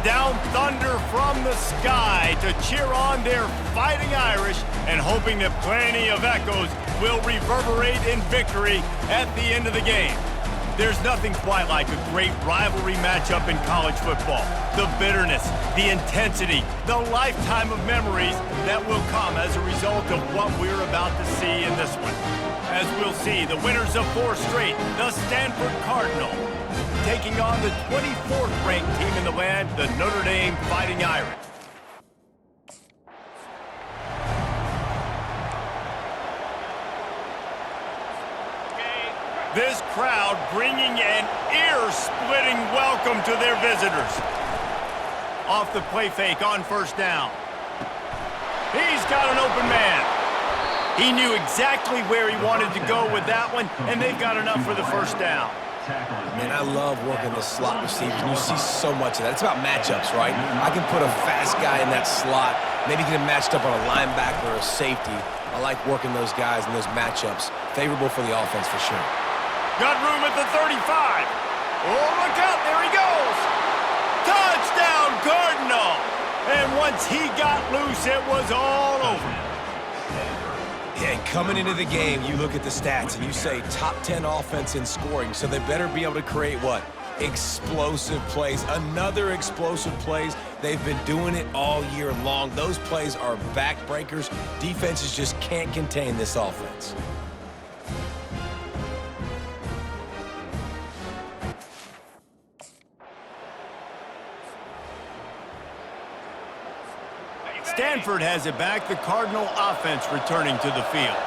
down thunder from the sky to cheer on their Fighting Irish and hoping that plenty of echoes will reverberate in victory at the end of the game. There's nothing quite like a great rivalry matchup in college football. The bitterness, the intensity, the lifetime of memories that will come as a result of what we're about to see in this one. As we'll see, the winners of 4 straight, the Stanford Cardinal, taking on the 24th ranked team in the land, the Notre Dame Fighting Irish. This crowd bringing an ear-splitting welcome to their visitors. Off the play fake on first down. He's got an open man. He knew exactly where he wanted to go with that one, and they've got enough for the first down. Man, I love working the slot receivers, and you see so much of that. It's about matchups, right? I can put a fast guy in that slot, maybe get him matched up on a linebacker or a safety. I like working those guys in those matchups. Favorable for the offense for sure. Got room at the 35. Oh, look out, there he goes. Touchdown, Cardinal. And once he got loose, it was all over. Yeah, coming into the game, you look at the stats and you say top 10 offense in scoring, so they better be able to create what? Explosive plays. Another explosive plays. They've been doing it all year long. Those plays are backbreakers. Defenses just can't contain this offense. Stanford has it back, the Cardinal offense returning to the field.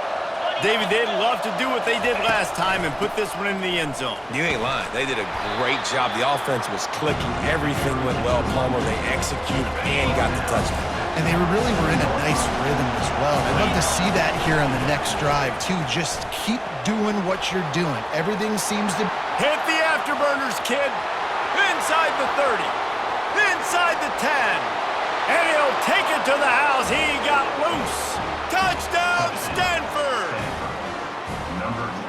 David, they'd love to do what they did last time and put this one in the end zone. You ain't lying. They did a great job. The offense was clicking. Everything went well. Palmer, they executed and got the touchdown. And they really were in a nice rhythm as well. I'd love to see that here on the next drive, too. Just keep doing what you're doing. Everything seems to... Hit the afterburners, kid. Inside the 30. Inside the 10. And he'll take it to the house. He got loose. Touchdown, Stanford!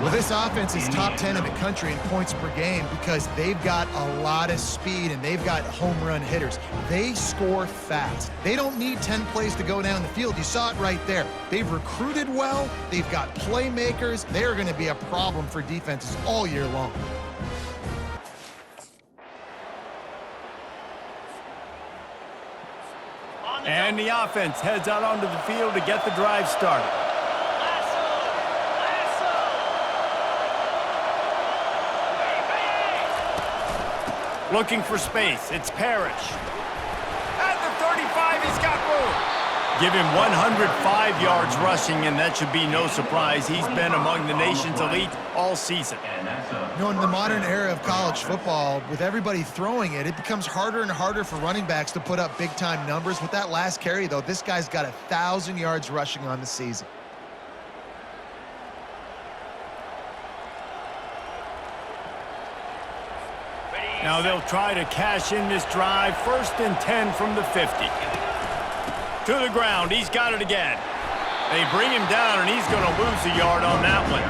Well, this offense is top 10 in the country in points per game because they've got a lot of speed and they've got home run hitters. They score fast. They don't need 10 plays to go down the field. You saw it right there. They've recruited well. They've got playmakers. They're going to be a problem for defenses all year long. And the offense heads out onto the field to get the drive started. Looking for space. It's Parrish. At the 35, he's got room. Give him 105 yards rushing, and that should be no surprise. He's been among the nation's elite all season. You know, in the modern era of college football, with everybody throwing it, it becomes harder and harder for running backs to put up big-time numbers. With that last carry, though, this guy's got 1,000 yards rushing on the season. Now they'll try to cash in this drive. 1st and 10 from the 50. To the ground. He's got it again. They bring him down, and he's going to lose a yard on that one.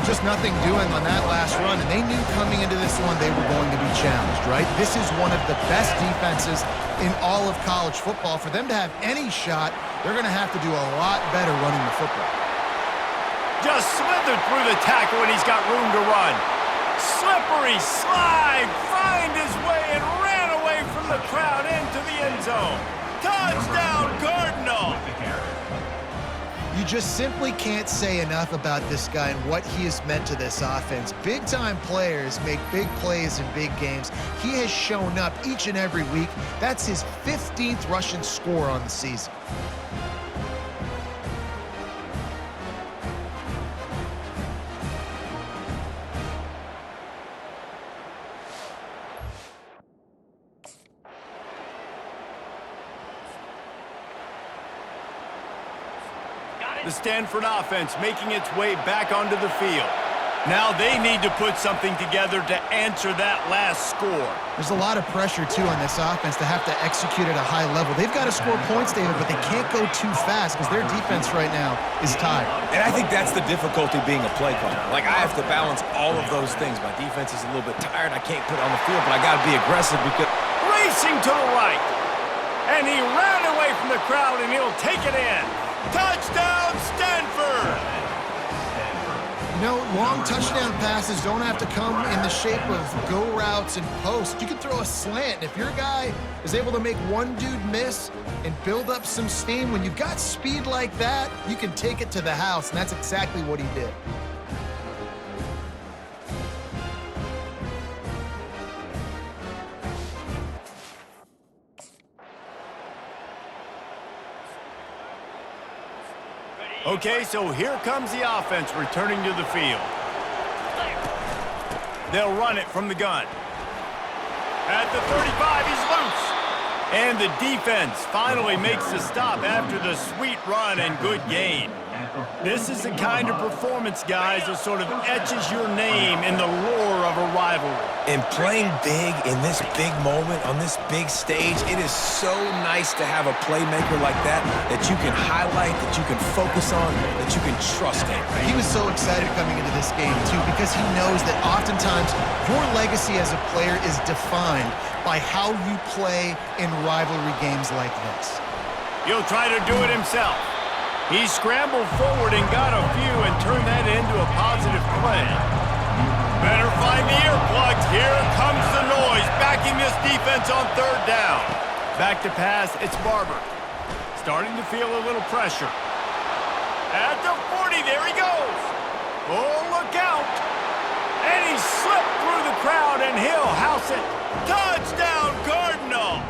Just nothing doing on that last run, and they knew coming into this one they were going to be challenged, right? This is one of the best defenses in all of college football. For them to have any shot, they're going to have to do a lot better running the football. Just slithered through the tackle, and he's got room to run. Slippery slide, find his way, and ran away from the crowd into the end zone. Touchdown, Cardinal! You just simply can't say enough about this guy and what he has meant to this offense. Big-time players make big plays in big games. He has shown up each and every week. That's his 15th rushing score on the season. The Stanford offense making its way back onto the field. Now they need to put something together to answer that last score. There's a lot of pressure, too, on this offense to have to execute at a high level. They've got to score points, David, but they can't go too fast because their defense right now is tired. And I think that's the difficulty being a play caller. Like, I have to balance all of those things. My defense is a little bit tired. I can't put it on the field, but I got to be aggressive because... Great racing to the right. And he ran away from the crowd, and he'll take it in. Touchdown, Stanford! You know, long touchdown passes don't have to come in the shape of go routes and posts. You can throw a slant. If your guy is able to make one dude miss and build up some steam, when you've got speed like that, you can take it to the house, and that's exactly what he did. Okay, so here comes the offense returning to the field. They'll run it from the gun. At the 35, he's loose. And the defense finally makes the stop after the sweet run and good gain. This is the kind of performance, guys, that sort of etches your name in the lore of a rivalry. And playing big in this big moment, on this big stage, it is so nice to have a playmaker like that you can highlight, that you can focus on, that you can trust in. He was so excited coming into this game, too, because he knows that oftentimes your legacy as a player is defined by how you play in rivalry games like this. He'll try to do it himself. He scrambled forward and got a few and turned that into a positive play. Better find the earplugs. Here comes the noise, backing this defense on third down. Back to pass, it's Barber. Starting to feel a little pressure. At the 40, there he goes. Oh, look out. And he slipped through the crowd, and he'll house it. Touchdown, Cardinal.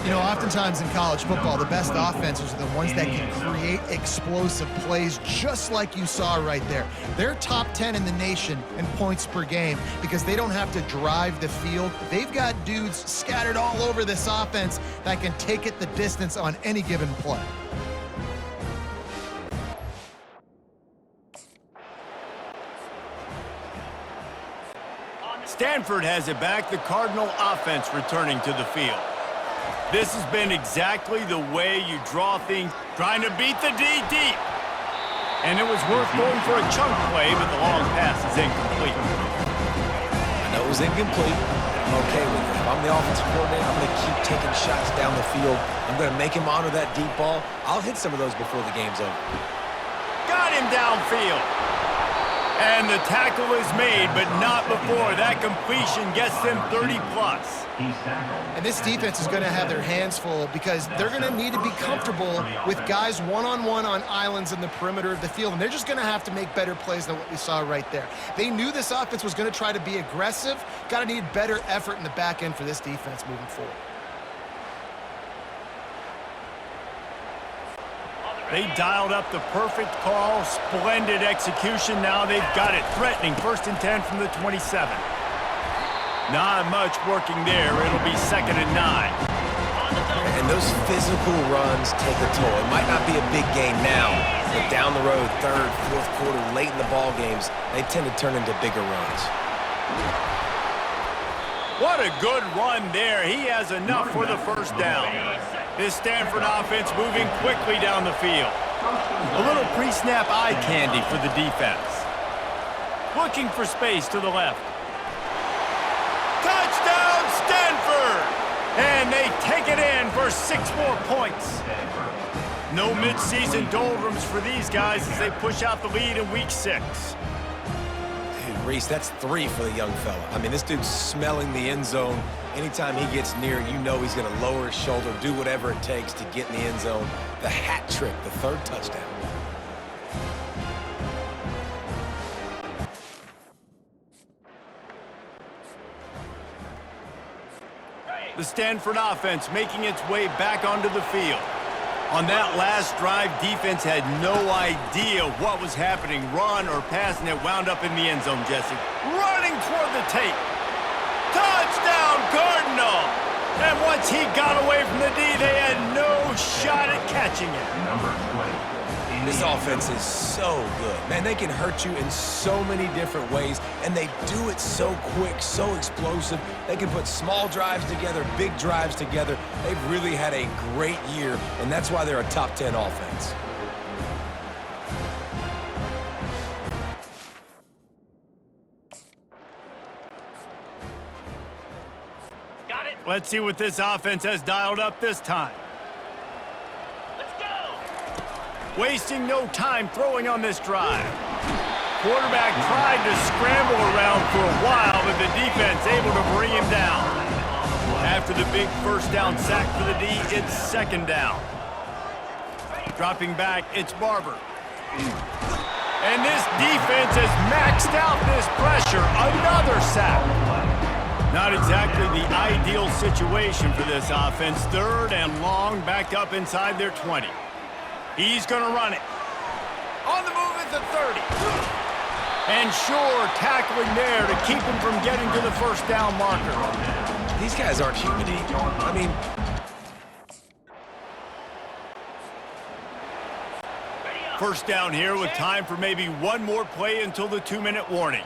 You know, oftentimes in college football, the best offenses are the ones that can create explosive plays just like you saw right there. They're top 10 in the nation in points per game because they don't have to drive the field. They've got dudes scattered all over this offense that can take it the distance on any given play. Stanford has it back, the Cardinal offense returning to the field. This has been exactly the way you draw things, trying to beat the D deep. And it was worth going for a chunk play, but the long pass is incomplete. I know it was incomplete. I'm okay with it. If I'm the offensive coordinator, I'm going to keep taking shots down the field. I'm going to make him honor that deep ball. I'll hit some of those before the game's over. Got him downfield. And the tackle is made, but not before that completion gets them 30-plus. And this defense is going to have their hands full because they're going to need to be comfortable with guys one-on-one on islands in the perimeter of the field, and they're just going to have to make better plays than what we saw right there. They knew this offense was going to try to be aggressive. Got to need better effort in the back end for this defense moving forward. They dialed up the perfect call, splendid execution. Now they've got it threatening. 1st and 10 from the 27. Not much working there. It'll be 2nd and 9. And those physical runs take a toll. It might not be a big game now, but down the road, 3rd, 4th quarter, late in the ball games, they tend to turn into bigger runs. What a good run there. He has enough for the 1st down. This Stanford offense moving quickly down the field. A little pre-snap eye candy for the defense. Looking for space to the left. Touchdown, Stanford! And they take it in for 6 more points. No midseason doldrums for these guys as they push out the lead in week 6. Dude, Reese, that's 3 for the young fella. I mean, this dude's smelling the end zone. Anytime he gets near, you know he's going to lower his shoulder, do whatever it takes to get in the end zone. The hat trick, the 3rd touchdown. The Stanford offense making its way back onto the field. On that last drive, defense had no idea what was happening, run or pass, and it wound up in the end zone, Jesse. Running toward the tape. Touchdown, Cardinal! And once he got away from the D, they had no shot at catching it. This offense is so good. Man, they can hurt you in so many different ways, and they do it so quick, so explosive. They can put small drives together, big drives together. They've really had a great year, and that's why they're a top 10 offense. Got it. Let's see what this offense has dialed up this time. Let's go! Wasting no time throwing on this drive. Quarterback tried to scramble around for a while, but the defense able to bring him down. After the big first down sack for the D, it's second down. Dropping back, it's Barber. And this defense has maxed out this pressure. Another sack. Not exactly the ideal situation for this offense. Third and long, back up inside their 20. He's going to run it. On the move at the 30. And sure, tackling there to keep him from getting to the first down marker. These guys aren't human either. I mean, first down here with time for maybe one more play until the 2-minute warning.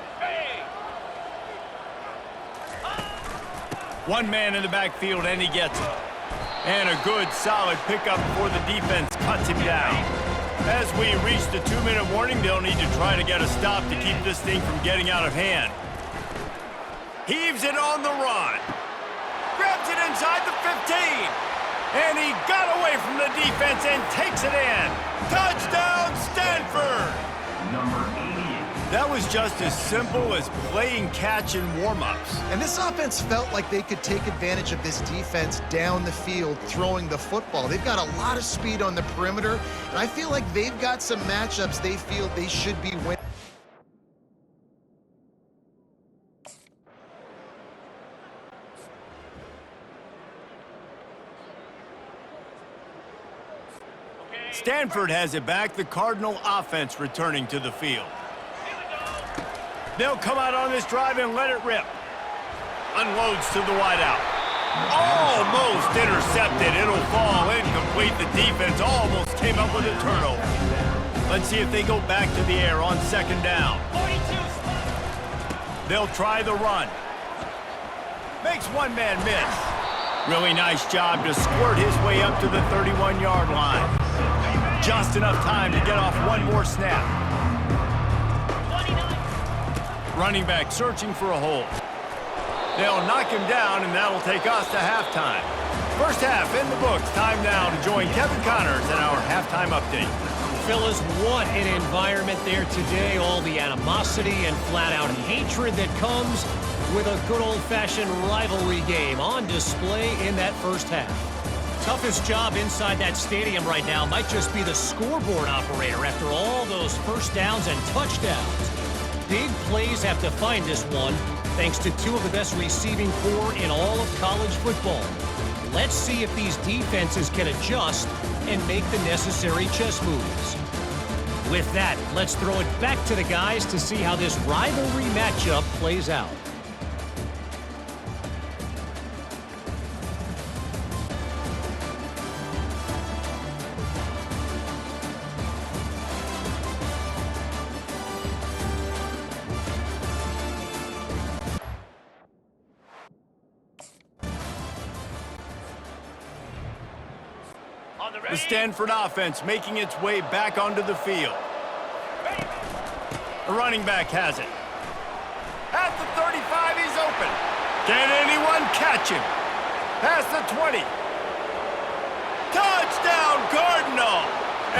One man in the backfield, and he gets it. And a good, solid pickup before the defense cuts him down. As we reach the 2-minute warning, they'll need to try to get a stop to keep this thing from getting out of hand. Heaves it on the run. Grabs it inside the 15. And he got away from the defense and takes it in. Touchdown, Stanford! Number 88. That was just as simple as playing catch in warm-ups. And this offense felt like they could take advantage of this defense down the field, throwing the football. They've got a lot of speed on the perimeter, and I feel like they've got some matchups they feel they should be winning. Stanford has it back, the Cardinal offense returning to the field. They'll come out on this drive and let it rip. Unloads to the wideout. Almost intercepted. It'll fall incomplete. The defense almost came up with a turnover. Let's see if they go back to the air on second down. 42. They'll try the run. Makes one man miss. Really nice job to squirt his way up to the 31-yard line. Just enough time to get off one more snap. 29. Running back searching for a hole. They'll knock him down, and that'll take us to halftime. First half in the books. Time now to join Kevin Connors in our halftime update. Fellas, what an environment there today. All the animosity and flat-out hatred that comes with a good old-fashioned rivalry game on display in that first half. Toughest job inside that stadium right now might just be the scoreboard operator after all those first downs and touchdowns. Big plays have defined this one, thanks to two of the best receiving corps in all of college football. Let's see if these defenses can adjust and make the necessary chess moves. With that, let's throw it back to the guys to see how this rivalry matchup plays out. The Stanford offense making its way back onto the field. The running back has it. At the 35, he's open. Can anyone catch him? Past the 20. Touchdown, Cardinal!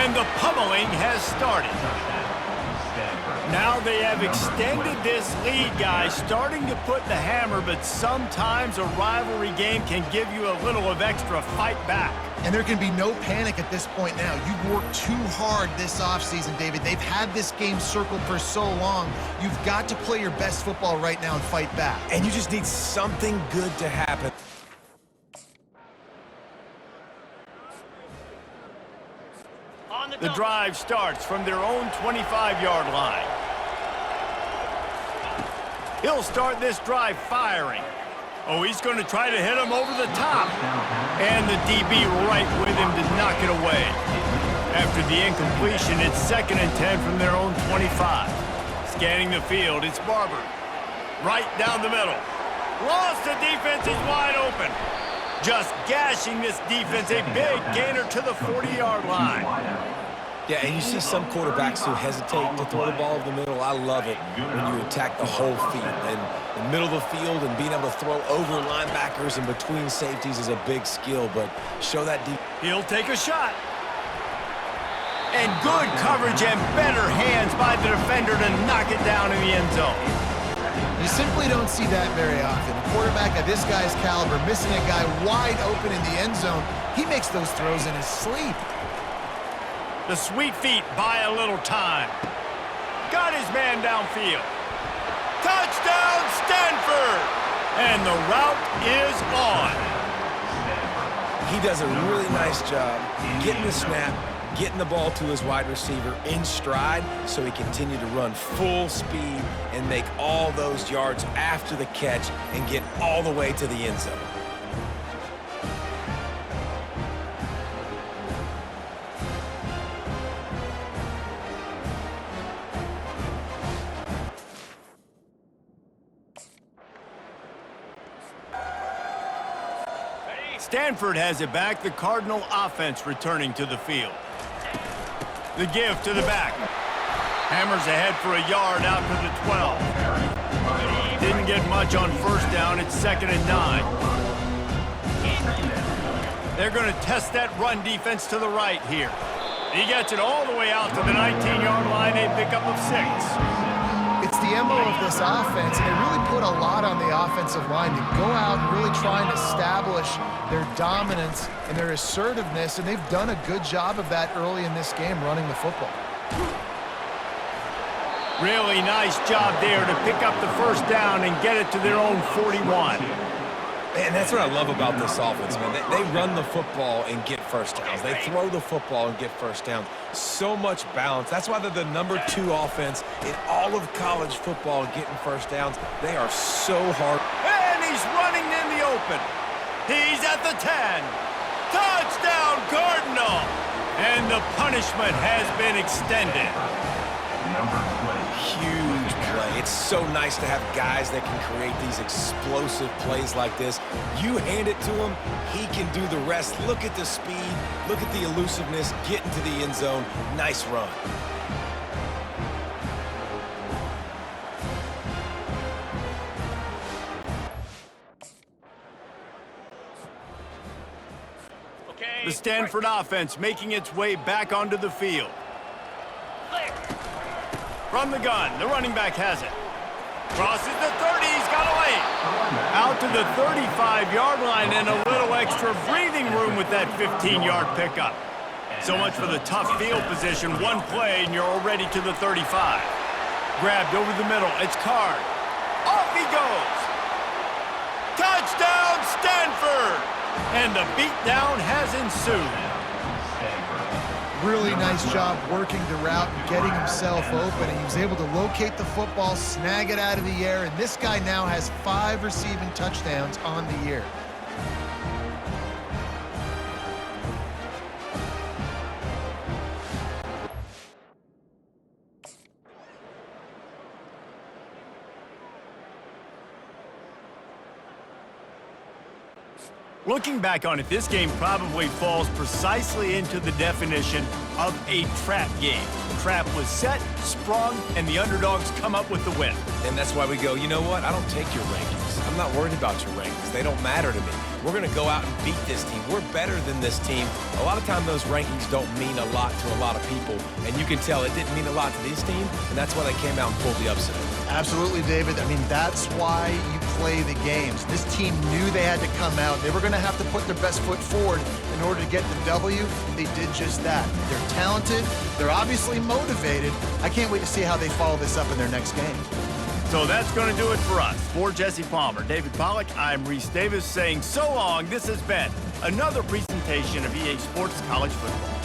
And the pummeling has started. Now they have extended this lead, guys, starting to put the hammer, but sometimes a rivalry game can give you a little of extra fight back. And there can be no panic at this point now. You've worked too hard this offseason, David. They've had this game circled for so long. You've got to play your best football right now and fight back. and you just need something good to happen. On the The double. drive starts from their own 25-yard line. He'll start this drive firing. Oh, he's going to try to hit him over the top. And the DB right with him to knock it away. After the incompletion, it's 2nd and 10 from their own 25. Scanning the field, it's Barber. Right down the middle. Lost, the defense is wide open. Just gashing this defense, a big gainer to the 40-yard line. Yeah, and you see some quarterbacks who hesitate to throw the ball over the middle. I love it when you attack the whole field. And the middle of the field and being able to throw over linebackers and between safeties is a big skill, but show that deep. He'll take a shot. And good coverage and better hands by the defender to knock it down in the end zone. You simply don't see that very often. A quarterback of this guy's caliber missing a guy wide open in the end zone. He makes those throws in his sleep. The sweet feet buy a little time. Got his man downfield. Touchdown, Stanford! And the route is on. He does a really nice job getting the snap, getting the ball to his wide receiver in stride so he continued to run full speed and make all those yards after the catch and get all the way to the end zone. Stanford has it back. The Cardinal offense returning to the field. The give to the back. Hammers ahead for a yard out to the 12. Didn't get much on first down. It's 2nd and 9. They're going to test that run defense to the right here. He gets it all the way out to the 19-yard line, a pickup of 6. It's the MO of this offense, and they really put a lot on the offensive line to go out and really try and establish their dominance and their assertiveness, and they've done a good job of that early in this game running the football. Really nice job there to pick up the first down and get it to their own 41. And that's what I love about this offense, man. They run the football and get first downs. They throw the football and get first downs. So much balance. That's why they're the #2 offense in all of college football getting first downs. They are so hard. And he's running in the open. He's at the 10. Touchdown, Cardinal! And the punishment has been extended. Huge play. It's so nice to have guys that can create these explosive plays like this. You hand it to him, he can do the rest. Look at the speed, look at the elusiveness, get into the end zone. Nice run. The Stanford offense making its way back onto the field. From the gun, the running back has it. Crosses the 30, he's got away. Out to the 35-yard line and a little extra breathing room with that 15-yard pickup. So much for the tough field position. One play and you're already to the 35. Grabbed over the middle, it's Card. Off he goes. Touchdown, Stanford! And the beatdown has ensued. Really nice job working the route and getting himself open, and he was able to locate the football, snag it out of the air, and this guy now has 5 receiving touchdowns on the year. Looking back on it, this game probably falls precisely into the definition of a trap game. The trap was set, sprung, and the underdogs come up with the win. And that's why we go, you know what? I don't take your rankings. I'm not worried about your rankings. They don't matter to me. We're going to go out and beat this team. We're better than this team. A lot of time those rankings don't mean a lot to a lot of people, and you can tell it didn't mean a lot to this team, and that's why they came out and pulled the upset. Absolutely, David. I mean, that's why you play the games. This team knew they had to come out. They were going to have to put their best foot forward in order to get the W. They did just that. They're talented. They're obviously motivated. I can't wait to see how they follow this up in their next game. So that's going to do it for us. For Jesse Palmer, David Pollack, I'm Reese Davis saying so long. This has been another presentation of EA Sports College Football.